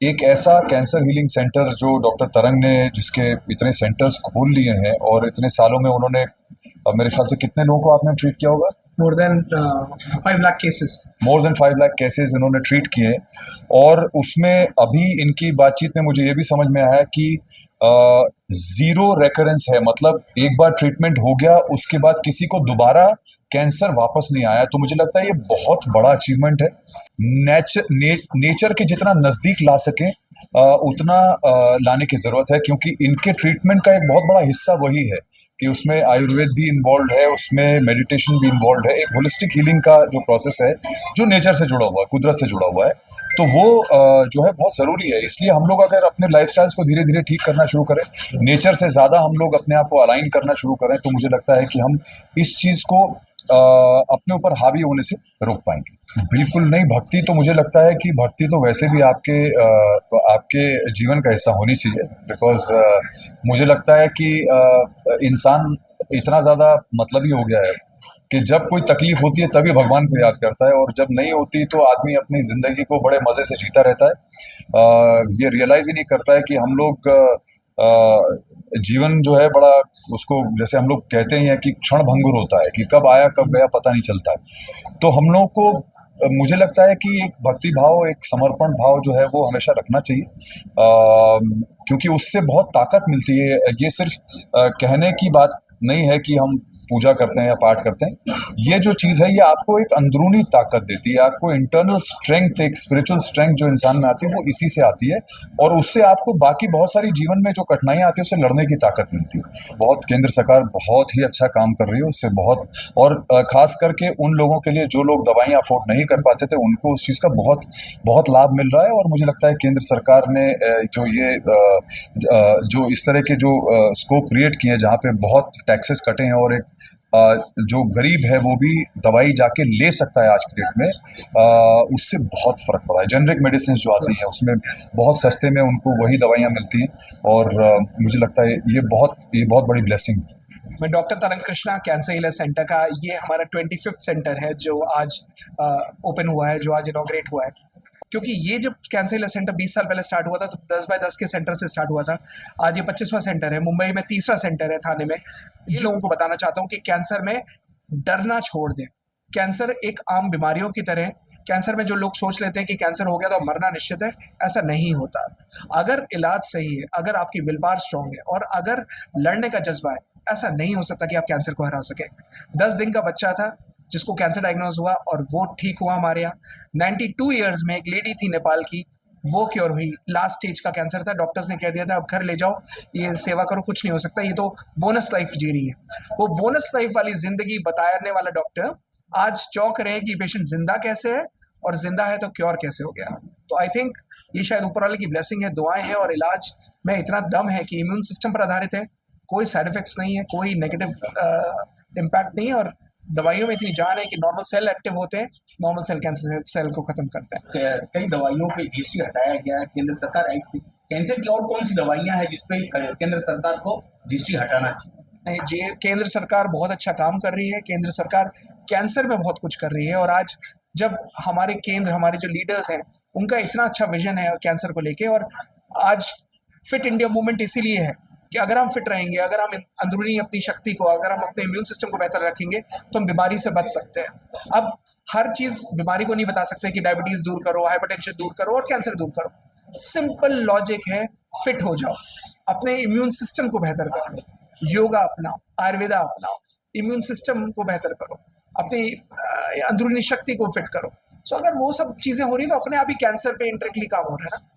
एक ऐसा cancer healing centre जो डॉक्टर तरंग ने, जिसके इतने सेंटर्स खोल लिए हैं और इतने सालों में उन्होंने मेरे ख्याल से कितने लोगों को आपने ट्रीट किया होगा? more than 5 lakh cases. More than 5 lakh cases इन्होंने ट्रीट किए। और उसमें अभी इनकी बातचीत में मुझे ये भी समझ में आया कि जीरो रेकरेंस है, मतलब एक बार ट्रीटमेंट हो गया उसके बाद किसी को दोबारा कैंसर वापस नहीं आया। तो मुझे लगता है ये बहुत बड़ा अचीवमेंट है। नेचर के जितना नज़दीक ला सकें उतना लाने की ज़रूरत है, क्योंकि इनके ट्रीटमेंट का एक बहुत बड़ा हिस्सा वही है कि उसमें आयुर्वेद भी इन्वॉल्व है, उसमें मेडिटेशन भी इन्वॉल्व है, एक होलिस्टिक हीलिंग का जो प्रोसेस है जो नेचर से जुड़ा हुआ है, कुदरत से जुड़ा हुआ है। तो वो जो है बहुत ज़रूरी है। इसलिए हम लोग अगर अपने लाइफस्टाइल्स को धीरे धीरे ठीक करना शुरू करें, नेचर से ज़्यादा हम लोग अपने आप को अलाइन करना शुरू करें, तो मुझे लगता है कि हम इस चीज़ को अपने ऊपर हावी होने से रोक पाएंगे। बिल्कुल नहीं, भक्ति तो मुझे लगता है कि भक्ति तो वैसे भी आपके जीवन का हिस्सा होनी चाहिए। बिकॉज मुझे लगता है कि इंसान इतना ज़्यादा मतलबी हो गया है कि जब कोई तकलीफ होती है तभी भगवान को याद करता है, और जब नहीं होती तो आदमी अपनी ज़िंदगी को बड़े मज़े से जीता रहता है। ये रियलाइज़ ही नहीं करता है कि हम लोग जीवन जो है बड़ा, उसको जैसे हम लोग कहते हैं कि क्षण भंगुर होता है, कि कब आया कब गया पता नहीं चलता है। तो हम लोग को मुझे लगता है कि एक भक्ति भाव, एक समर्पण भाव जो है वो हमेशा रखना चाहिए, क्योंकि उससे बहुत ताकत मिलती है। ये सिर्फ कहने की बात नहीं है कि हम पूजा करते हैं या पाठ करते हैं। ये जो चीज़ है ये आपको एक अंदरूनी ताकत देती है, आपको इंटरनल स्ट्रेंथ, एक स्पिरिचुअल स्ट्रेंथ जो इंसान में आती है वो इसी से आती है। और उससे आपको बाकी बहुत सारी जीवन में जो कठिनाइयाँ आती है उससे लड़ने की ताकत मिलती है। बहुत केंद्र सरकार बहुत ही अच्छा काम कर रही है उससे बहुत। और खास करके उन लोगों के लिए जो लोग दवाइयाँ अफोर्ड नहीं कर पाते थे, उनको उस चीज़ का बहुत बहुत लाभ मिल रहा है। और मुझे लगता है केंद्र सरकार ने जो इस तरह के जो स्कोप क्रिएट किए हैं जहाँ पे बहुत टैक्सेस कटे हैं, और एक जो गरीब है वो भी दवाई जाके ले सकता है आज की डेट में, उससे बहुत फ़र्क पड़ा है। जेनरिक मेडिसिन जो आती हैं उसमें बहुत सस्ते में उनको वही दवाइयाँ मिलती हैं, और मुझे लगता है ये बहुत बड़ी ब्लेसिंग है। मैं डॉक्टर तरंग कृष्णा, कैंसर हीलर सेंटर का, ये हमारा 25th सेंटर है जो आज ओपन हुआ है, जो आज इनॉग्रेट हुआ है। क्योंकि ये जब कैंसर हीलर सेंटर 20 साल पहले स्टार्ट हुआ था तो 10 बाय 10 के सेंटर से स्टार्ट हुआ था। आज ये 25वां सेंटर है। मुंबई में तीसरा सेंटर है, थाने में। ये लोगों को बताना चाहता हूँ कि कैंसर में डरना छोड़ दें। कैंसर एक आम बीमारियों की तरह है। कैंसर में जो लोग सोच लेते हैं कि कैंसर हो गया तो मरना निश्चित है, ऐसा नहीं होता। अगर इलाज सही है, अगर आपकी विल पावर स्ट्रांग है और अगर लड़ने का जज्बा है, ऐसा नहीं हो सकता कि आप कैंसर को हरा सकें। 10 दिन का बच्चा था जिसको कैंसर डायग्नोज हुआ और वो ठीक हुआ हमारे यहाँ। 92 ईयर्स में एक लेडी थी नेपाल की, वो क्योर हुई। लास्ट स्टेज का कैंसर था, डॉक्टर्स ने कह दिया था अब घर ले जाओ, ये सेवा करो, कुछ नहीं हो सकता, ये तो बोनस लाइफ जी रही है। वो बोनस लाइफ वाली जिंदगी बताने वाला डॉक्टर आज चौंक रहे हैं कि पेशेंट जिंदा कैसे है, और जिंदा है तो क्योर कैसे हो गया। तो आई थिंक ये शायद ऊपर वाले की ब्लेसिंग है, दुआएं हैं, और इलाज में इतना दम है कि इम्यून सिस्टम पर आधारित है, कोई साइड इफेक्ट्स नहीं है, कोई नेगेटिव इम्पैक्ट नहीं है, और दवाइयों में इतनी जान है कि नॉर्मल सेल एक्टिव होते हैं, नॉर्मल सेल कैंसर सेल को खत्म करते हैं। कई दवाइयों पे जीएसटी हटाया गया है, केंद्र सरकार ऐसी कैंसर की और कौन सी दवाइयां हैं जिसपे केंद्र सरकार को जीएसटी हटाना चाहिए? नहीं जी, केंद्र सरकार बहुत अच्छा काम कर रही है। केंद्र सरकार कैंसर में बहुत कुछ कर रही है, और आज जब हमारे जो लीडर्स हैं उनका इतना अच्छा विजन है कैंसर को लेके, और आज फिट इंडिया मूवमेंट इसीलिए है कि अगर हम फिट रहेंगे, अगर हम अंदरूनी अपनी शक्ति को, अगर हम अपने इम्यून सिस्टम को बेहतर रखेंगे तो हम बीमारी से बच सकते हैं। अब हर चीज बीमारी को नहीं बता सकते कि डायबिटीज दूर करो, हाइपरटेंशन दूर करो और कैंसर दूर करो। सिंपल लॉजिक है, फिट हो जाओ, अपने इम्यून सिस्टम को बेहतर करो, योगा अपनाओ, आयुर्वेदा अपनाओ, इम्यून सिस्टम को बेहतर करो, अपनी अंदरूनी शक्ति को फिट करो। सो अगर वो सब चीजें हो रही तो अपने आप ही कैंसर पे इंटरेक्टली काम हो रहा है ना।